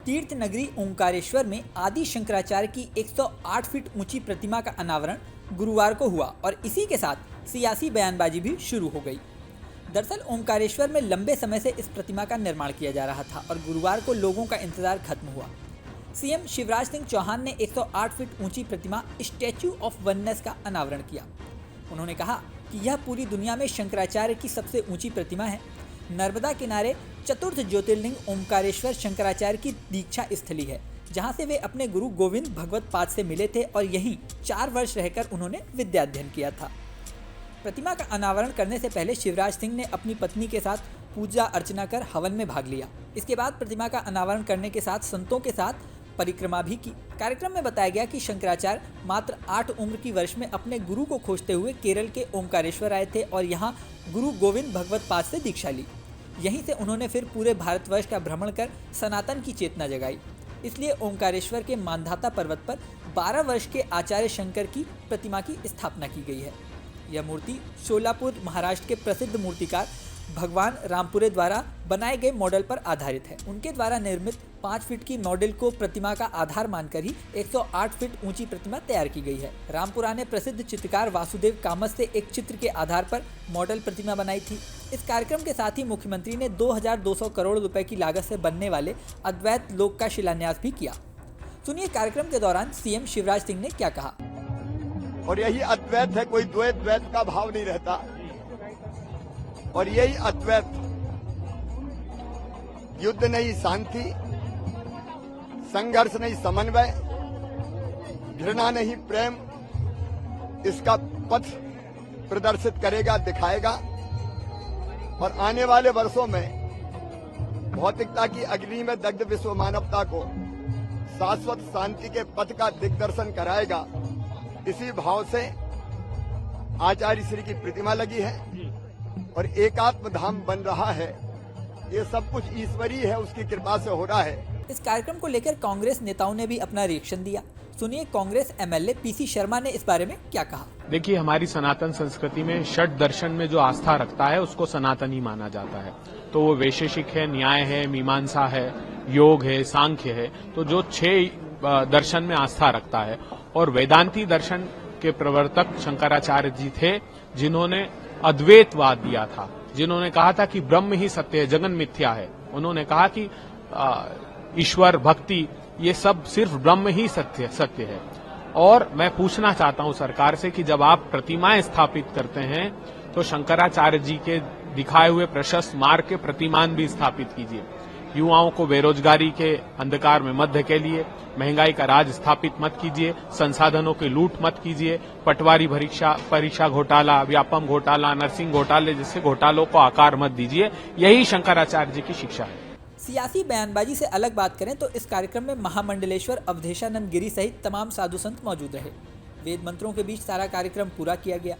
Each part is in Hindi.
तीर्थ नगरी ओंकारेश्वर में आदि शंकराचार्य की 108 फीट ऊंची प्रतिमा का अनावरण गुरुवार को हुआ और इसी के साथ सियासी बयानबाजी भी शुरू हो गई। दरअसल ओंकारेश्वर में लंबे समय से इस प्रतिमा का निर्माण किया जा रहा था और गुरुवार को लोगों का इंतजार खत्म हुआ। सीएम शिवराज सिंह चौहान ने 108 फीट ऊंची प्रतिमा स्टैच्यू ऑफ वननेस का अनावरण किया। उन्होंने कहा कि यह पूरी दुनिया में शंकराचार्य की सबसे ऊंची प्रतिमा है। नर्मदा किनारे चतुर्थ ज्योतिर्लिंग ओंकारेश्वर शंकराचार्य की दीक्षा स्थली है, जहां से वे अपने गुरु गोविंद भगवत पाद से मिले थे और यहीं 4 वर्ष रहकर उन्होंने विद्याध्ययन किया था। प्रतिमा का अनावरण करने से पहले शिवराज सिंह ने अपनी पत्नी के साथ पूजा अर्चना कर हवन में भाग लिया। इसके बाद प्रतिमा का अनावरण करने के साथ संतों के साथ परिक्रमा भी की। कार्यक्रम में बताया गया कि शंकराचार्य मात्र 8 उम्र की वर्ष में अपने गुरु को खोजते हुए केरल के ओंकारेश्वर आए थे और यहाँ गुरु गोविंद भगवत पाद से दीक्षा ली। यहीं से उन्होंने फिर पूरे भारतवर्ष का भ्रमण कर सनातन की चेतना जगाई। इसलिए ओंकारेश्वर के मानधाता पर्वत पर 12 वर्ष के आचार्य शंकर की प्रतिमा की स्थापना की गई है। यह मूर्ति सोलापुर महाराष्ट्र के प्रसिद्ध मूर्तिकार भगवान रामपुरे द्वारा बनाए गए मॉडल पर आधारित है। उनके द्वारा निर्मित 5 फीट की मॉडल को प्रतिमा का आधार मानकर ही 108 फीट ऊंची प्रतिमा तैयार की गई है। रामपुरा ने प्रसिद्ध चित्रकार वासुदेव कामत से एक चित्र के आधार पर मॉडल प्रतिमा बनाई थी। इस कार्यक्रम के साथ ही मुख्यमंत्री ने 2200 करोड़ रुपए की लागत से बनने वाले अद्वैत लोक का शिलान्यास भी किया। सुनिए कार्यक्रम के दौरान सीएम शिवराज सिंह ने क्या कहा। और यही अद्वैत है, कोई द्वैत का भाव नहीं रहता। और यही अद्वैत, युद्ध नहीं शांति, संघर्ष नहीं समन्वय, घृणा नहीं प्रेम, इसका पथ प्रदर्शित करेगा, दिखाएगा। और आने वाले वर्षों में भौतिकता की अग्नि में दग्ध विश्व मानवता को शाश्वत शांति के पथ का दिग्दर्शन कराएगा। इसी भाव से आचार्य श्री की प्रतिमा लगी है और एकात्म धाम बन रहा है। ये सब कुछ ईश्वरीय है, उसकी कृपा से हो रहा है। इस कार्यक्रम को लेकर कांग्रेस नेताओं ने भी अपना रिएक्शन दिया। सुनिए कांग्रेस एमएलए पीसी शर्मा ने इस बारे में क्या कहा। देखिए, हमारी सनातन संस्कृति में षट दर्शन में जो आस्था रखता है उसको सनातनी माना जाता है। तो वो वैशेषिक है, न्याय है, मीमांसा है, योग है, सांख्य है। तो जो 6 दर्शन में आस्था रखता है और वेदांती दर्शन के प्रवर्तक शंकराचार्य जी थे, जिन्होंने अद्वैतवाद दिया था, जिन्होंने कहा था कि ब्रह्म ही सत्य है, जगन मिथ्या है। उन्होंने कहा कि ईश्वर भक्ति ये सब सिर्फ ब्रह्म ही सत्य है। और मैं पूछना चाहता हूं सरकार से कि जब आप प्रतिमाएं स्थापित करते हैं तो शंकराचार्य जी के दिखाए हुए प्रशस्त मार्ग के प्रतिमान भी स्थापित कीजिए। युवाओं को बेरोजगारी के अंधकार में मत धकेलिए, महंगाई का राज स्थापित मत कीजिए, संसाधनों की लूट मत कीजिए, पटवारी परीक्षा घोटाला, व्यापम घोटाला, नर्सिंग घोटाले जैसे घोटालों को आकार मत दीजिए। यही शंकराचार्य जी की शिक्षा है। सियासी बयानबाजी से अलग बात करें तो इस कार्यक्रम में महामंडलेश्वर अवधेशानंद गिरी सहित तमाम साधु संत मौजूद रहे। वेद मंत्रों के बीच सारा कार्यक्रम पूरा किया गया।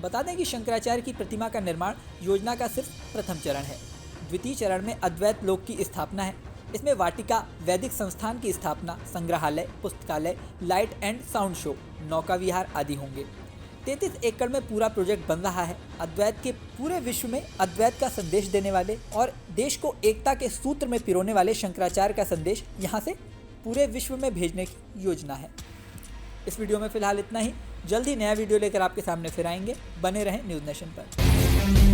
बता दें कि शंकराचार्य की प्रतिमा का निर्माण योजना का सिर्फ प्रथम चरण है। द्वितीय चरण में अद्वैत लोक की स्थापना है। इसमें वाटिका, वैदिक संस्थान की स्थापना, संग्रहालय, पुस्तकालय, लाइट एंड साउंड शो, नौका विहार आदि होंगे। 33 एकड़ में पूरा प्रोजेक्ट बन रहा है। अद्वैत के पूरे विश्व में अद्वैत का संदेश देने वाले और देश को एकता के सूत्र में पिरोने वाले शंकराचार्य का संदेश यहाँ से पूरे विश्व में भेजने की योजना है। इस वीडियो में फिलहाल इतना ही। जल्द ही नया वीडियो लेकर आपके सामने फिर आएंगे। बने रहें न्यूज़ नेशन पर।